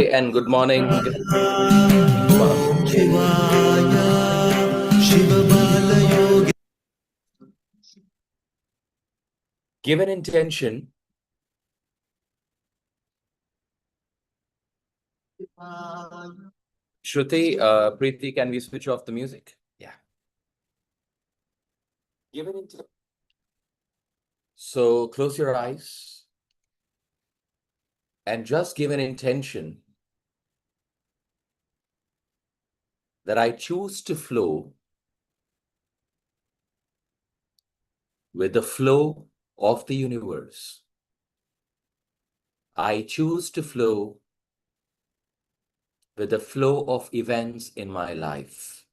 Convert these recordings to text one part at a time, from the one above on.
Namaste and good morning. Give an intention. Shruti, Preeti, can we switch off the music? Yeah. Give an intention. So close your eyes and just give an intention that I choose to flow with the flow of the universe. I choose to flow with the flow of events in my life.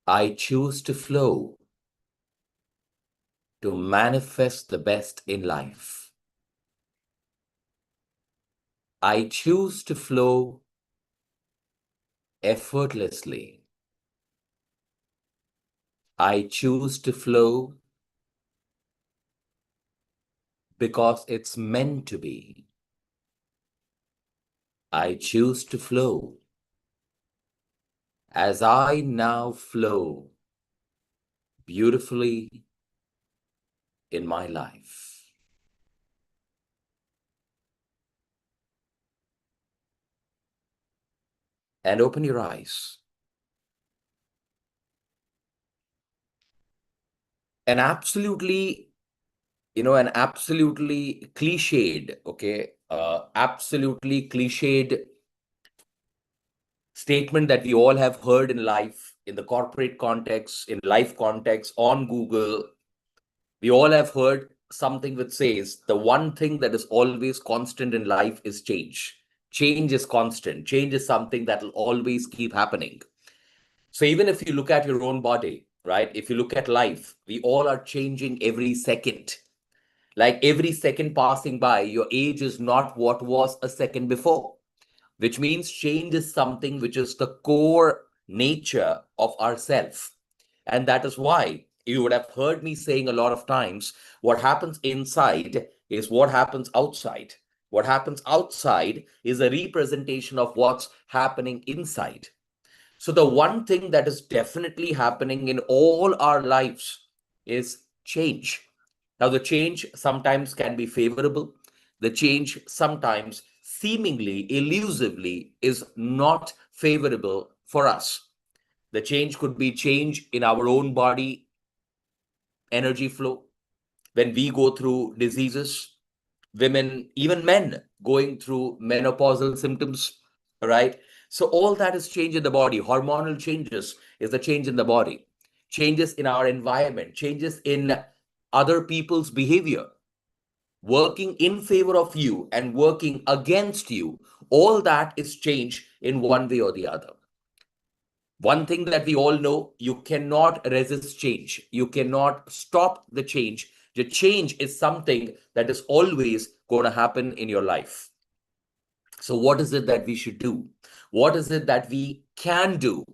I choose to flow to manifest the best in life. I choose to flow effortlessly. I choose to flow because it's meant to be. I choose to flow as I now flow beautifully in my life. And open your eyes. An absolutely cliched, absolutely cliched statement that we all have heard in life, in the corporate context, in life context, on Google. We all have heard something which says the one thing that is always constant in life is change. Change is constant. Change is something that will always keep happening. So even if you look at your own body, right? If you look at life, we all are changing every second. Like every second passing by, your age is not what was a second before, which means change is something which is the core nature of ourself. And that is why you would have heard me saying a lot of times, what happens inside is what happens outside. What happens outside is a representation of what's happening inside. So the one thing that is definitely happening in all our lives is change. Now, the change sometimes can be favorable. The change sometimes seemingly, elusively, is not favorable for us. The change could be change in our own body energy flow. When we go through diseases, women, even men going through menopausal symptoms, right? So all that is change in the body. Hormonal changes is the change in the body. Changes in our environment, changes in other people's behavior, working in favor of you and working against you. All that is change in one way or the other. One thing that we all know, you cannot resist change. You cannot stop the change. The change is something that is always going to happen in your life. So what is it that we should do? What is it that we can do?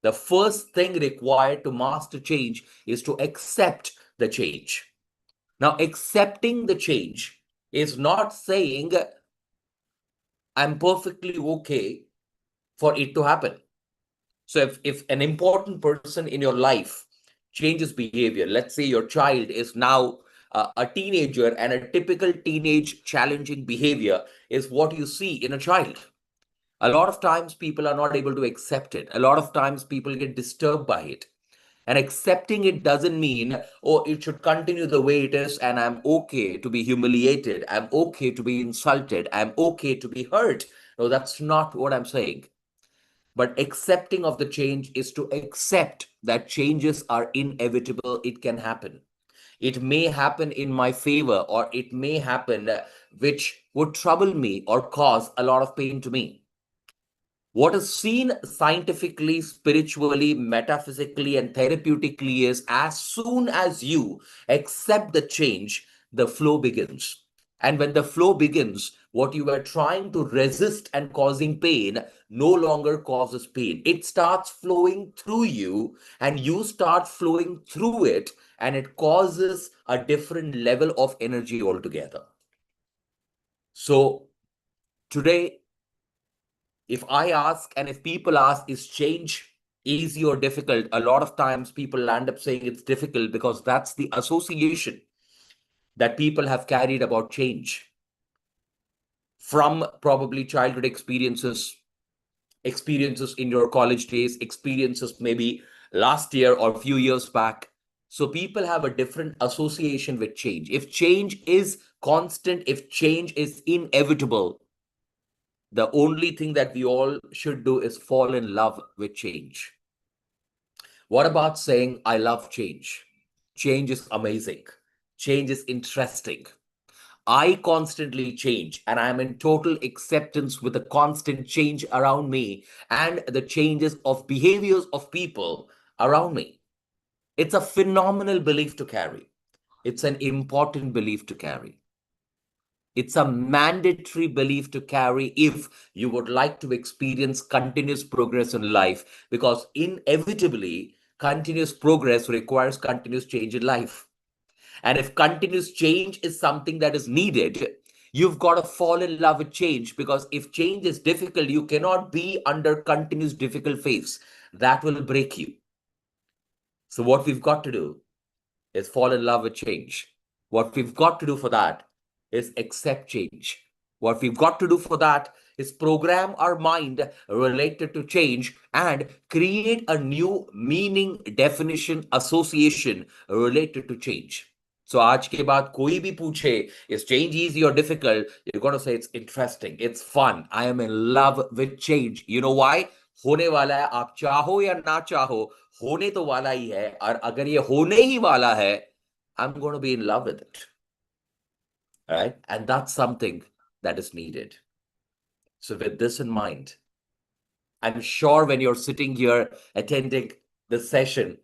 The first thing required to master change is to accept the change. Now, accepting the change is not saying I'm perfectly okay for it to happen. So if an important person in your life changes behavior, let's say your child is now a teenager, and a typical teenage challenging behavior is what you see in a child. A lot of times people are not able to accept it. A lot of times people get disturbed by it. And accepting it doesn't mean, oh, it should continue the way it is, and I'm okay to be humiliated. I'm okay to be insulted. I'm okay to be hurt. No, that's not what I'm saying. But accepting of the change is to accept that changes are inevitable. It can happen. It may happen in my favor, or it may happen which would trouble me or cause a lot of pain to me. What is seen scientifically, spiritually, metaphysically, and therapeutically is as soon as you accept the change, the flow begins. And when the flow begins, what you were trying to resist and causing pain no longer causes pain. It starts flowing through you, and you start flowing through it, and it causes a different level of energy altogether. So Today, if I ask and if people ask, is change easy or difficult? A lot of times people land up saying it's difficult because that's the association that people have carried about change from probably childhood experiences, experiences in your college days, experiences maybe last year or a few years back. So people have a different association with change. If change is constant, if change is inevitable, the only thing that we all should do is fall in love with change. What about saying, I love change? Change is amazing. Change is interesting. I constantly change and I'm in total acceptance with the constant change around me and the changes of behaviors of people around me. It's a phenomenal belief to carry. It's an important belief to carry. It's a mandatory belief to carry if you would like to experience continuous progress in life, because inevitably, continuous progress requires continuous change in life. And if continuous change is something that is needed, you've got to fall in love with change, because if change is difficult, you cannot be under continuous difficult phase. That will break you. So, what we've got to do is fall in love with change. What we've got to do for that is accept change. What we've got to do for that is program our mind related to change and create a new meaning, definition, association related to change. So आज के बाद कोई भी पूछे, is change easy or difficult? You're going to say it's interesting, it's fun. I am in love with change. You know why? होने वाला है, आप चाहो या ना चाहो, होने तो वाला ही है, और अगर ये होने ही वाला है, I'm going to be in love with it. Right? And that's something that is needed. So with this in mind, I'm sure when you're sitting here attending the session,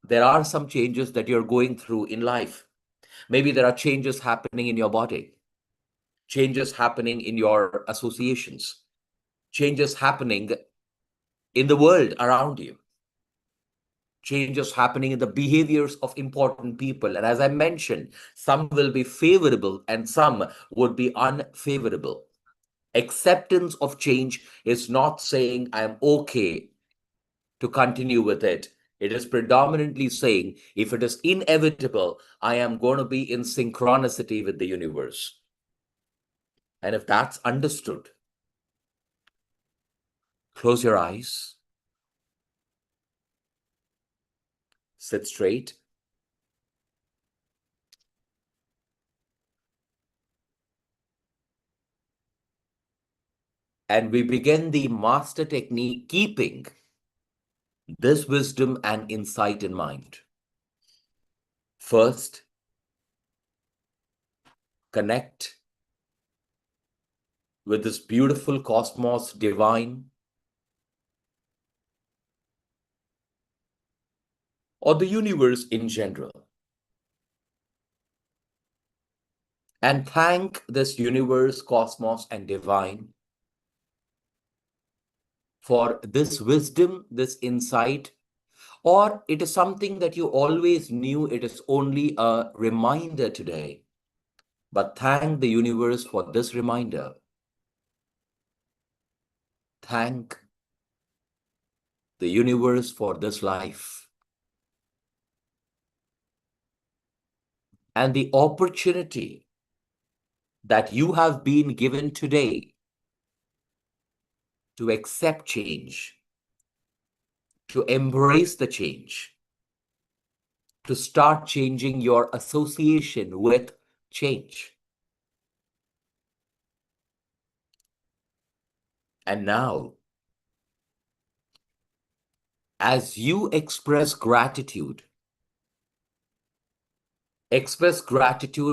there are some changes that you're going through in life. Maybe there are changes happening in your body, changes happening in your associations, changes happening in the world around you, changes happening in the behaviors of important people. And as I mentioned, some will be favorable and some would be unfavorable. Acceptance of change is not saying I'm okay to continue with it. It is predominantly saying if it is inevitable, I am going to be in synchronicity with the universe. And if that's understood, close your eyes, sit straight, and we begin the master technique keeping this wisdom and insight in mind. First, connect with this beautiful cosmos divine, or the universe in general. And thank this universe, cosmos, and divine for this wisdom, this insight, or it is something that you always knew, it is only a reminder today. But thank the universe for this reminder. Thank the universe for this life and the opportunity that you have been given today to accept change, to embrace the change, to start changing your association with change. And now, as you express gratitude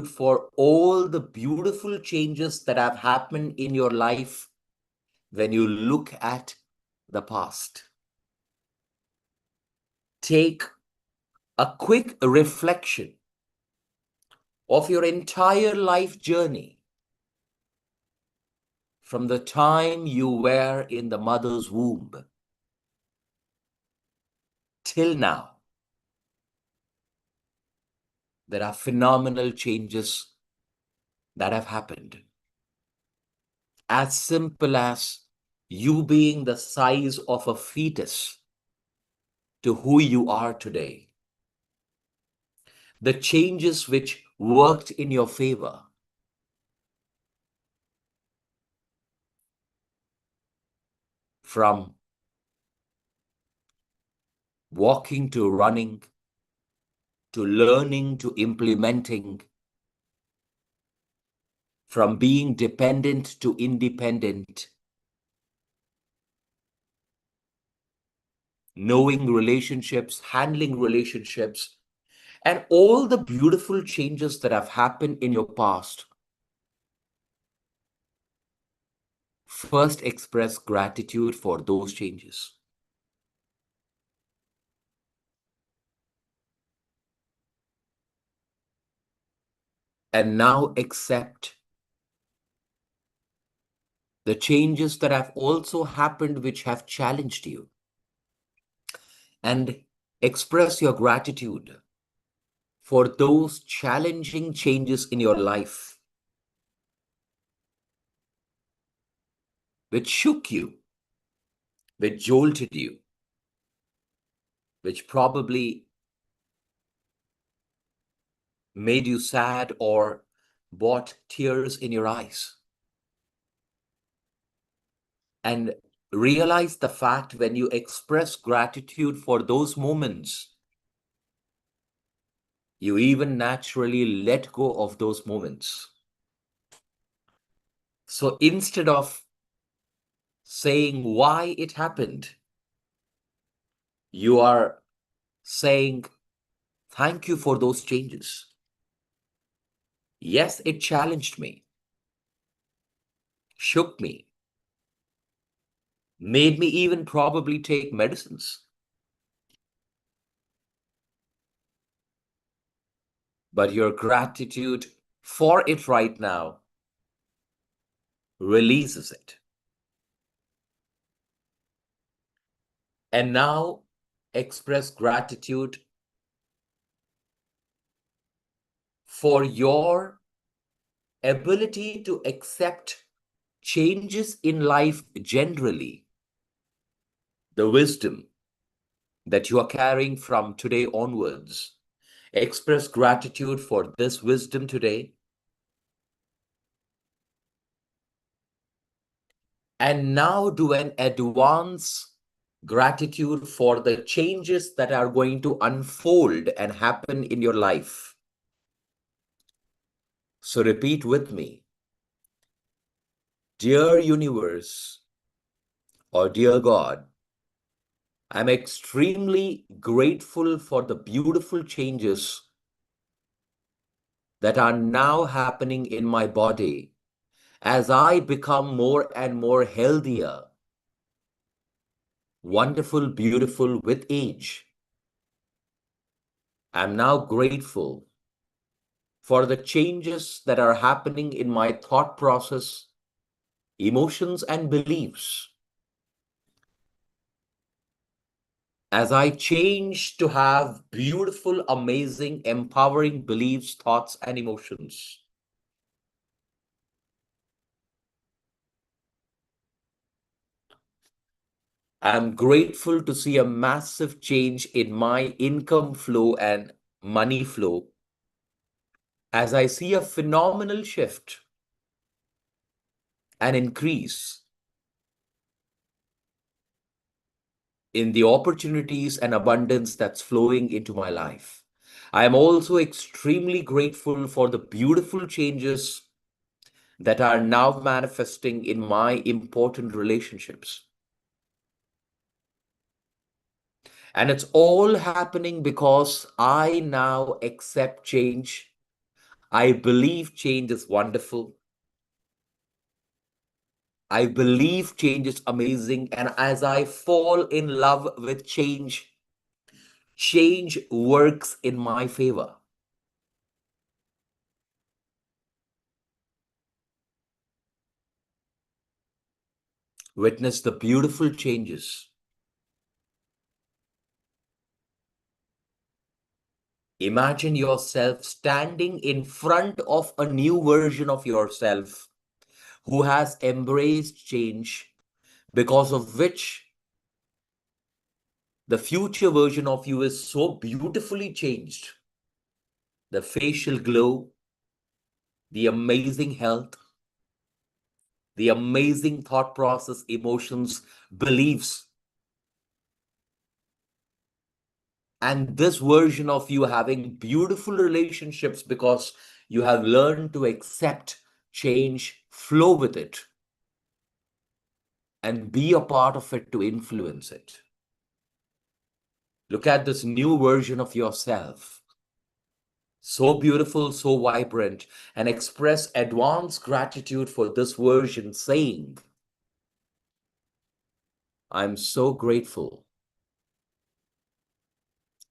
for all the beautiful changes that have happened in your life when you look at the past. Take a quick reflection of your entire life journey from the time you were in the mother's womb till now. There are phenomenal changes that have happened. as simple as you being the size of a fetus to who you are today. The changes which worked in your favor. From walking to running, to learning to implementing, from being dependent to independent, knowing relationships, handling relationships, and all the beautiful changes that have happened in your past. First, express gratitude for those changes. And now accept the changes that have also happened which have challenged you. And express your gratitude for those challenging changes in your life which shook you, which jolted you, which probably made you sad or brought tears in your eyes. And realize the fact when you express gratitude for those moments, you even naturally let go of those moments. So instead of saying why it happened, you are saying, thank you for those changes. Yes, it challenged me, shook me, made me even probably take medicines. But your gratitude for it right now releases it. And now express gratitude for your ability to accept changes in life generally, the wisdom that you are carrying from today onwards. Express gratitude for this wisdom today. And now do an advance gratitude for the changes that are going to unfold and happen in your life. So repeat with me. Dear universe, or dear God, I'm extremely grateful for the beautiful changes that are now happening in my body as I become more and more healthier, wonderful, beautiful with age. I'm now grateful for the changes that are happening in my thought process, emotions, and beliefs. As I change to have beautiful, amazing, empowering beliefs, thoughts, and emotions. I'm grateful to see a massive change in my income flow and money flow as I see a phenomenal shift and increase in the opportunities and abundance that's flowing into my life. I am also extremely grateful for the beautiful changes that are now manifesting in my important relationships. And it's all happening because I now accept change. I believe change is wonderful. I believe change is amazing. And as I fall in love with change, change works in my favor. Witness the beautiful changes. Imagine yourself standing in front of a new version of yourself who has embraced change, because of which the future version of you is so beautifully changed. The facial glow, the amazing health, the amazing thought process, emotions, beliefs, and this version of you having beautiful relationships because you have learned to accept change, flow with it, and be a part of it to influence it. Look at this new version of yourself, so beautiful, so vibrant, and express advanced gratitude for this version, saying, I'm so grateful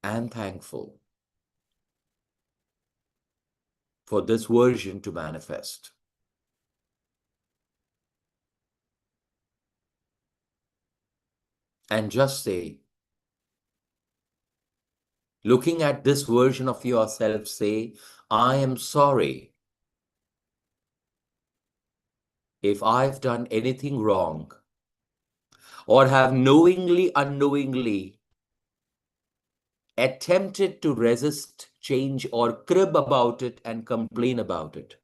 and thankful for this version to manifest. And just say, looking at this version of yourself, say, I am sorry if I've done anything wrong or have knowingly, unknowingly attempted to resist change or crib about it and complain about it.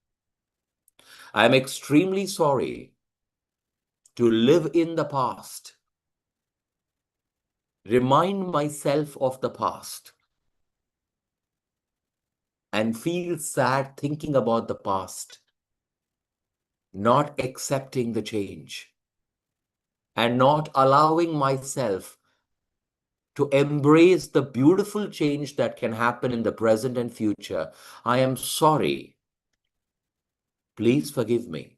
I am extremely sorry to live in the past, remind myself of the past, and feel sad thinking about the past, not accepting the change, and not allowing myself to embrace the beautiful change that can happen in the present and future. I am sorry. Please forgive me.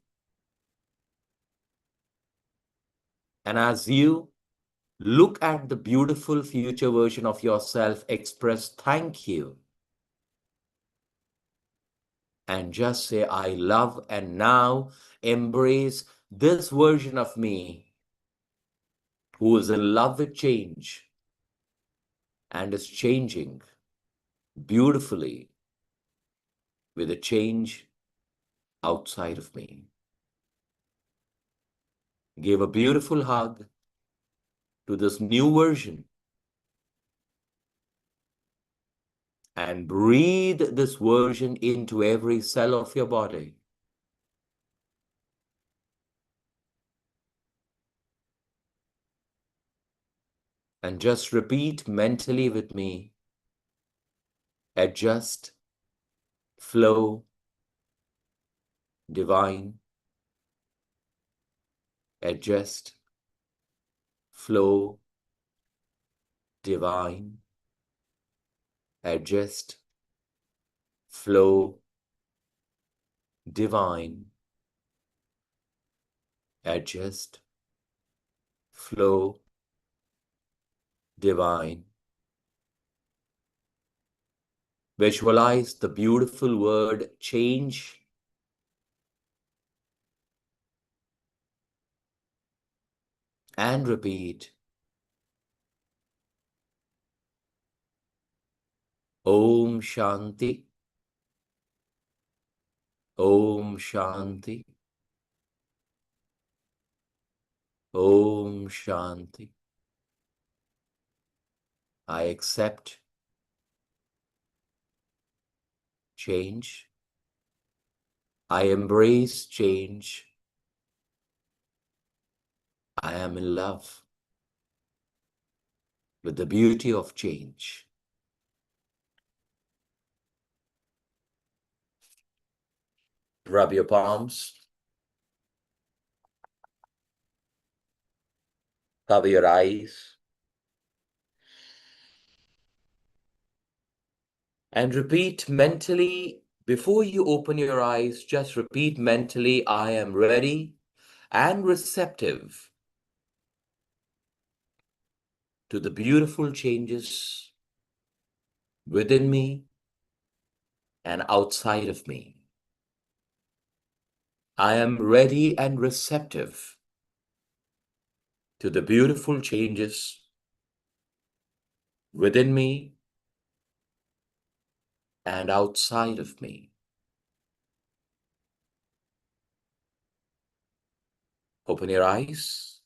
And as you look at the beautiful future version of yourself, express thank you and just say, I love, and now embrace this version of me who is in love with change and is changing beautifully with a change outside of me. Give a beautiful hug to this new version and breathe this version into every cell of your body. And just repeat mentally with me, adjust, flow, divine, adjust, flow, divine, adjust, flow, divine, adjust, flow, divine. Visualize the beautiful word change and repeat, Om Shanti, Om Shanti, Om Shanti. I accept change. I embrace change. I am in love with the beauty of change. Rub your palms, cover your eyes, and repeat mentally. Before you open your eyes, just repeat mentally, I am ready and receptive to the beautiful changes within me and outside of me. I am ready and receptive to the beautiful changes within me and outside of me. Open your eyes.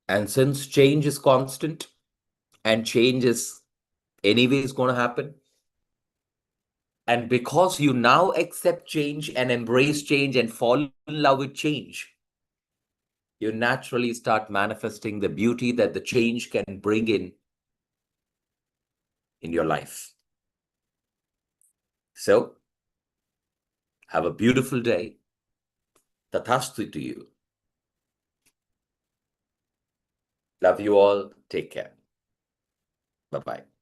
And since change is constant and change is anyways going to happen, and because you now accept change and embrace change and fall in love with change, you naturally start manifesting the beauty that the change can bring in your life. So, have a beautiful day. Tathastu to you. Love you all. Take care. Bye-bye.